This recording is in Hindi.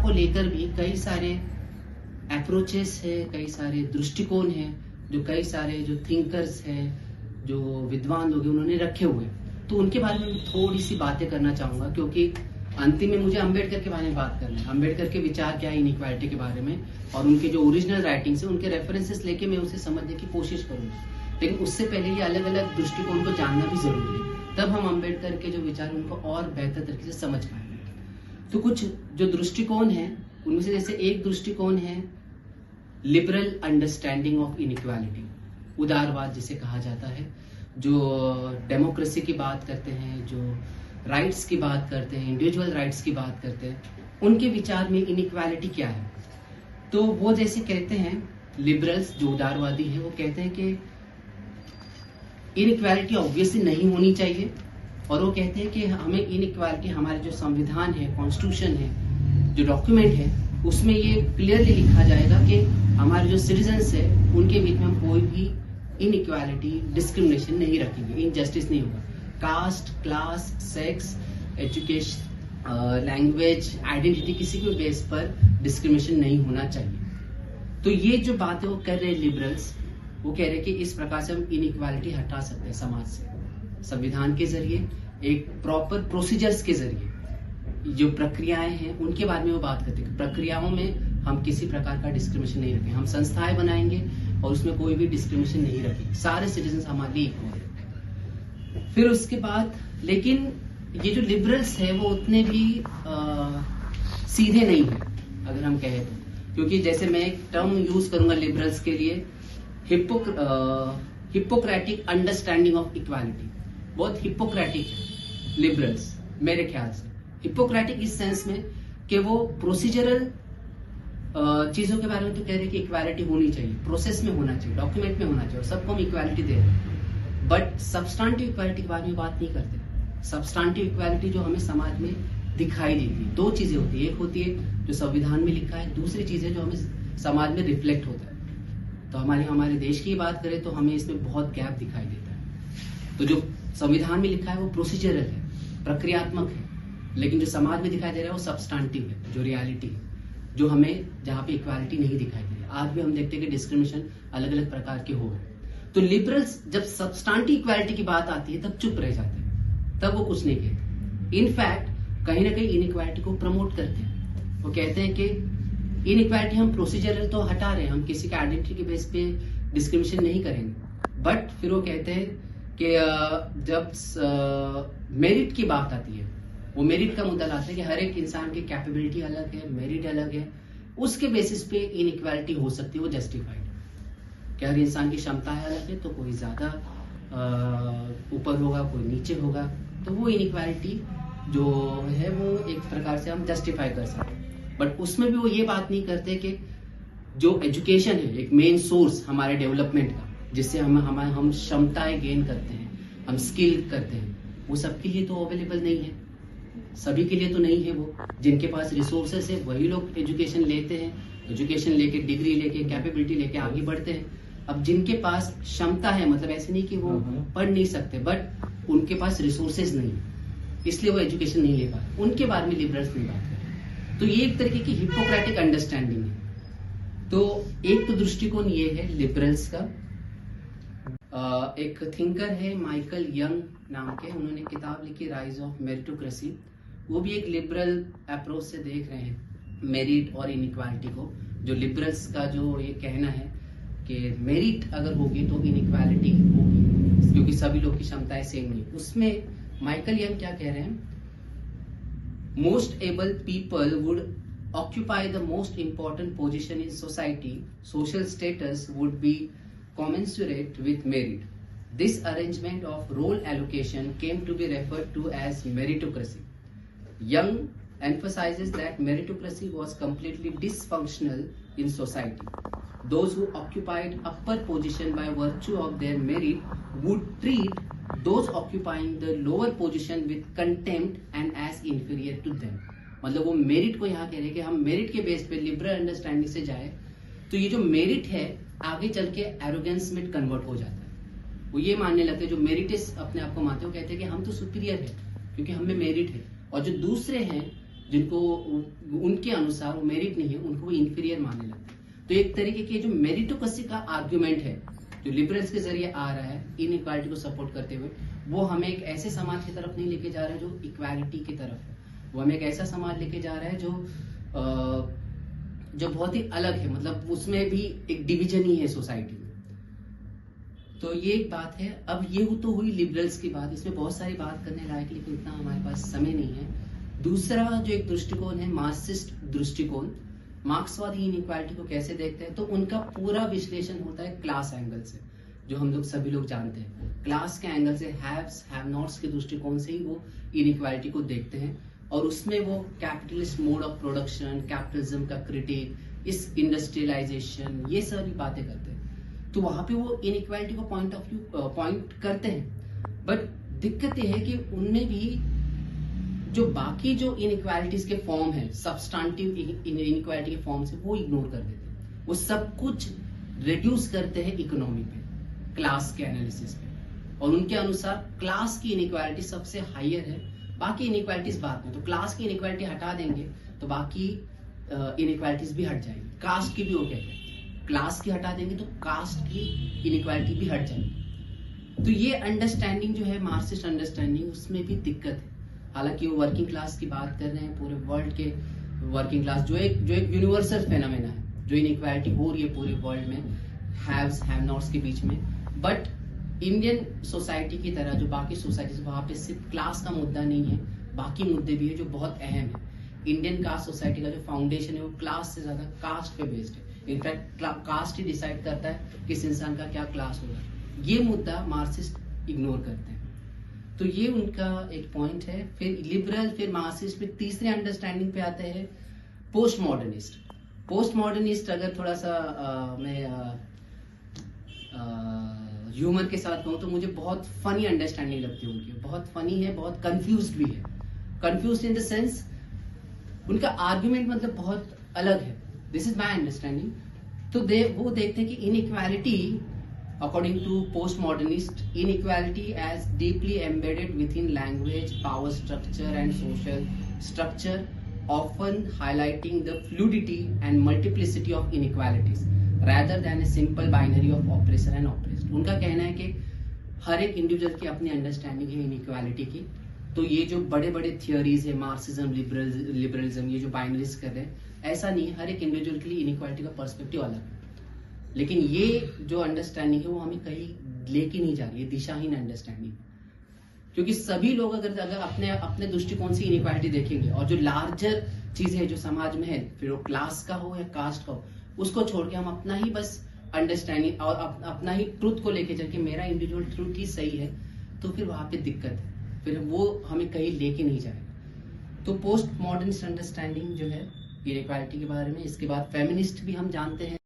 को लेकर भी कई सारे अप्रोचेस है, कई सारे दृष्टिकोण है, जो कई सारे जो थिंकर्स है, जो विद्वान लोग उन्होंने रखे हुए। तो उनके बारे में थोड़ी सी बातें करना चाहूंगा, क्योंकि अंतिम में मुझे अंबेडकर के बारे में बात करना है। अंबेडकर के विचार क्या है इनइक्वालिटी के बारे में, और उनके जो ओरिजिनल राइटिंग्स है उनके रेफरेंसेस लेके मैं उसे समझने की कोशिश करूंगा। लेकिन उससे पहले ये अलग अलग दृष्टिकोण को जानना भी जरूरी है, तब हम अंबेडकर के जो विचार उनको और बेहतर तरीके से समझ पाएंगे। तो कुछ जो दृष्टिकोण है उनमें से जैसे एक दृष्टिकोण है लिबरल अंडरस्टैंडिंग ऑफ इनइक्वालिटी, उदारवाद जिसे कहा जाता है, जो डेमोक्रेसी की बात करते हैं, जो राइट्स की बात करते हैं, इंडिविजुअल राइट्स की बात करते हैं। उनके विचार में इनइक्वालिटी क्या है, तो वो जैसे कहते हैं लिबरल्स जो उदारवादी है, वो कहते हैं कि इनइक्वालिटी ऑब्वियसली नहीं होनी चाहिए, और वो कहते हैं कि हमें इनइक्वालिटी, हमारे जो संविधान है, कॉन्स्टिट्यूशन है, जो डॉक्यूमेंट है, उसमें ये क्लियरली लिखा जाएगा कि हमारे जो सिटीजन्स है उनके बीच में हम कोई भी इनइक्वालिटी, डिस्क्रिमिनेशन नहीं रखेंगे, इनजस्टिस नहीं होगा। Caste, class, sex, education, language, identity, किसी भी बेस पर डिस्क्रिमिनेशन नहीं होना चाहिए। तो ये जो बात है वो कर रहे हैं लिबरल्स, वो कह रहे हैं कि इस प्रकार से हम इनइक्वालिटी हटा सकते हैं समाज से, संविधान के जरिए, एक प्रॉपर प्रोसीजर्स के जरिए, जो प्रक्रियाएं हैं उनके बारे में वो बात करते हैं। प्रक्रियाओं में हम किसी प्रकार का डिस्क्रिमिनेशन नहीं रखेंगे, हम संस्थाएं बनाएंगे और उसमें कोई भी डिस्क्रिमिनेशन नहीं रखेंगे, सारे सिटीजन हमारे लिए इक्वल है। फिर उसके बाद लेकिन ये जो लिबरल्स है वो उतने भी सीधे नहीं है, अगर हम कहें तो, क्योंकि जैसे मैं एक टर्म यूज करूंगा लिबरल्स के लिए, हिपोक्रेटिक अंडरस्टैंडिंग ऑफ इक्वालिटी, बहुत हिपोक्रेटिक है लिबरल्स मेरे ख्याल से। हिपोक्रेटिक इस सेंस में कि वो प्रोसीजरल चीजों के बारे में तो कह रहे हैं कि इक्वालिटी होनी चाहिए, प्रोसेस में होना चाहिए, डॉक्यूमेंट में होना चाहिए, और सबको हम इक्वालिटी दे रहे हैं, बट सब्सटेंटिव इक्वालिटी के बारे में बात नहीं करते। सब्सटेंटिव इक्वालिटी जो हमें समाज में दिखाई देती है, दो चीजें होती है, एक होती है जो संविधान में लिखा है, दूसरी चीज है जो हमें समाज में रिफ्लेक्ट होता है। तो हमारे देश की बात करें तो हमें इसमें बहुत गैप दिखाई देता है। तो जो संविधान में लिखा है वो प्रोसीजरल है, प्रक्रियात्मक है, लेकिन जो समाज में दिखाई दे रहा है वो सब्सटेंटिव है, जो रियलिटी है, जो हमें जहाँ पे इक्वालिटी नहीं दिखाई दे रही। आज भी हम देखते हैं कि डिस्क्रिमिनेशन अलग अलग प्रकार के हो रहे हैं। तो लिबरल्स जब सब्सटेंटिव इक्वालिटी की बात आती है तब चुप रह जाते हैं, तब वो कुछ नहीं कहते। इनफैक्ट कहीं ना कहीं इनइक्वालिटी को प्रमोट करते हैं। वो कहते हैं कि इनइक्वालिटी हम प्रोसीजरल तो हटा रहे हैं, हम किसी के आइडेंटिटी के बेस पे डिस्क्रिमिनेशन नहीं करेंगे, बट फिर वो कहते हैं कि जब मेरिट की बात आती है, वो मेरिट का मुद्दा लाते हैं कि हर एक इंसान की कैपेबिलिटी अलग है, मेरिट अलग है, उसके बेसिस पे इनइक्वालिटी हो सकती है, वो जस्टिफाइड है कि हर इंसान की क्षमता है अलग है, तो कोई ज्यादा ऊपर होगा, कोई नीचे होगा, तो वो इनइक्वालिटी जो है वो एक प्रकार से हम जस्टिफाई कर सकते हैं। बट उसमें भी वो ये बात नहीं करते कि जो एजुकेशन है एक मेन सोर्स हमारे डेवलपमेंट का, जिससे हम क्षमताएं गेन करते हैं, हम स्किल करते हैं, वो सबके लिए तो अवेलेबल नहीं है, सभी के लिए तो नहीं है। वो जिनके पास रिसोर्सेस है वही लोग एजुकेशन लेते हैं, एजुकेशन लेके, डिग्री लेके, कैपेबिलिटी लेके आगे बढ़ते हैं। अब जिनके पास क्षमता है, मतलब ऐसे नहीं कि वो पढ़ नहीं सकते, बट उनके पास रिसोर्सेज नहीं है, इसलिए वो एजुकेशन नहीं ले पाते, उनके बारे में लिबरल्स नहीं बात करते। तो ये एक तरीके की हिपोक्रेटिक अंडरस्टैंडिंग है। तो एक तो दृष्टिकोण ये है लिबरल्स का। एक थिंकर है माइकल यंग नाम के, उन्होंने किताब लिखी राइज ऑफ मेरिटोक्रेसी, वो भी एक लिबरल अप्रोच से देख रहे हैं मेरिट और इनइक्वालिटी को। जो लिबरल्स का जो ये कहना है कि मेरिट अगर होगी तो इनइक्वालिटी होगी, क्योंकि सभी लोग की क्षमताएं सेम नहीं। उसमें माइकल यंग क्या कह रहे हैं, most able people would occupy the most important position in society, social status would be commensurate with merit. This arrangement of role allocation came to be referred to as meritocracy. Young emphasizes that meritocracy was completely dysfunctional in society. Those who occupied upper position by virtue of their merit would treat those occupying the lower position with contempt and as inferior to them. मतलब वो मेरिट को यहाँ कह रहे हैं कि हम मेरिट के बेस पे लिबरल अंडरस्टैंडिंग से जाए तो ये जो मेरिट है आगे चल के एरोगेंस में कन्वर्ट हो जाता है। वो ये मानने लगते हैं, जो मेरिटिस अपने आप को मानते हैं, वो कहते हैं कि हम तो सुपीरियर है क्योंकि हम में मेरिट है, और जो दूसरे हैं जिनको उनके अनुसार वो मेरिट नहीं है, उनको वो इंफीरियर मानने लगते हैं। तो एक तरीके के जो मेरिटोक्रेसी का आर्ग्यूमेंट है जो लिबरल्स के जरिए आ रहा है इनइक्वालिटी को सपोर्ट करते हुए, वो हमें एक ऐसे समाज की तरफ नहीं लेके जा रहा है जो इक्वालिटी की तरफ है। वो हमें एक ऐसा समाज लेके जा रहा है जो बहुत ही अलग है, मतलब उसमें भी एक डिवीजन ही है सोसाइटी में। तो ये एक बात है। अब ये तो हुई लिबरल्स की बात, इसमें बहुत सारी बात करने लायक, लेकिन इतना हमारे पास समय नहीं है। दूसरा जो एक दृष्टिकोण है मार्क्सिस्ट दृष्टिकोण, मार्क्सवादी इनइक्वालिटी को कैसे देखते हैं, तो उनका पूरा विश्लेषण होता है क्लास एंगल से, जो हम लोग सभी लोग जानते हैं। क्लास के एंगल से, हैव्स हैव नॉट्स के दृष्टिकोण से ही वो इनइक्वालिटी को देखते हैं, और उसमें वो capitalist mode of production, capitalism का क्रिटिक, इस इंडस्ट्रियलाइजेशन, ये सारी बातें करते हैं। तो वहां पे वो इनइक्वालिटी को पॉइंट करते हैं। बट दिक्कत ये है कि उनमें भी जो बाकी जो इनइक्वालिटीज के फॉर्म है, सब्सटैंटिव इनइक्वालिटी के फॉर्म से, वो इग्नोर कर देते हैं। वो सब कुछ रिड्यूस करते हैं इकोनॉमी पे, क्लास के एनालिसिस पे, और उनके अनुसार क्लास की इनइक्वालिटी सबसे हायर है, बाकी इनइक्वालिटीज बाद में। तो क्लास की इनइक्वालिटी हटा देंगे तो बाकी इनइक्वालिटीज भी हट जाएंगी। कास्ट की भी वो कहते हैं, क्लास की हटा देंगे तो कास्ट की इनइक्वालिटी भी हट जाएगी। तो ये अंडरस्टैंडिंग जो है मार्क्सिस्ट अंडरस्टैंडिंग, उसमें भी दिक्कत है। हालांकि वो वर्किंग क्लास की बात कर रहे हैं, पूरे वर्ल्ड के वर्किंग क्लास, जो एक यूनिवर्सल फेनोमेना है, जो इनइक्वालिटी हो रही है पूरे वर्ल्ड में हैव्स हैव नॉट्स के बीच में। बट इंडियन सोसाइटी की तरह जो बाकी सोसाइटीज, वहां पे सिर्फ क्लास का मुद्दा नहीं है, बाकी मुद्दे भी है जो बहुत अहम है। इंडियन कास्ट सोसाइटी का जो फाउंडेशन है वो क्लास से ज्यादा कास्ट पे बेस्ड है। इनफैक्ट कास्ट ही डिसाइड करता है किस इंसान का क्या क्लास होगा। ये मुद्दा मार्क्सिस्ट इग्नोर करते हैं। तो ये उनका एक पॉइंट है। फिर लिबरल, फिर मार्क्सिस्ट, फिर तीसरे अंडरस्टैंडिंग पे आते हैं पोस्ट मॉडर्निस्ट। पोस्ट मॉडर्निस्ट अगर थोड़ा सा मैं ह्यूमर के साथ कहूँ तो मुझे बहुत फनी अंडरस्टैंडिंग लगती है उनकी। बहुत फनी है, बहुत कंफ्यूज्ड भी है। कंफ्यूज्ड इन द सेंस उनका आर्ग्यूमेंट मतलब बहुत अलग है। This is my understanding. तो वो देखते हैं कि inequality, according to postmodernist, inequality as deeply embedded within language, power structure and social structure, often highlighting the fluidity and multiplicity of inequalities rather than a simple binary of oppressor and oppressed. उनका कहना है कि हर एक इंडिविजुअल की अपनी अंडरस्टैंडिंग है इनइक्वालिटी की। तो ये जो बड़े बड़े थियोरीज है मार्क्सिज्म, लिबरलिज्म, ये जो बाइनरीज कर रहे हैं, ऐसा नहीं है। हर एक इंडिविजुअल के लिए इनइक्वालिटी का पर्सपेक्टिव अलग है। लेकिन ये जो अंडरस्टैंडिंग है वो हमें कहीं लेके नहीं जा रही है, दिशाहीन अंडरस्टैंडिंग। क्योंकि सभी लोग अगर अपने दृष्टिकोण से इनइक्वालिटी देखेंगे, और जो लार्जर चीजें हैं जो समाज में है, फिर वो क्लास का हो या कास्ट का हो, उसको छोड़ के हम अपना ही बस अंडरस्टैंडिंग और अपना ही ट्रुथ को लेके चल के मेरा इंडिविजुअल ट्रुथ ही सही है, तो फिर वहां पे दिक्कत है। फिर वो हमें कहीं लेके नहीं जाएगा। तो पोस्ट मॉडर्निस्ट अंडरस्टैंडिंग जो है इनइक्वालिटी के बारे में। इसके बाद फेमिनिस्ट भी हम जानते हैं।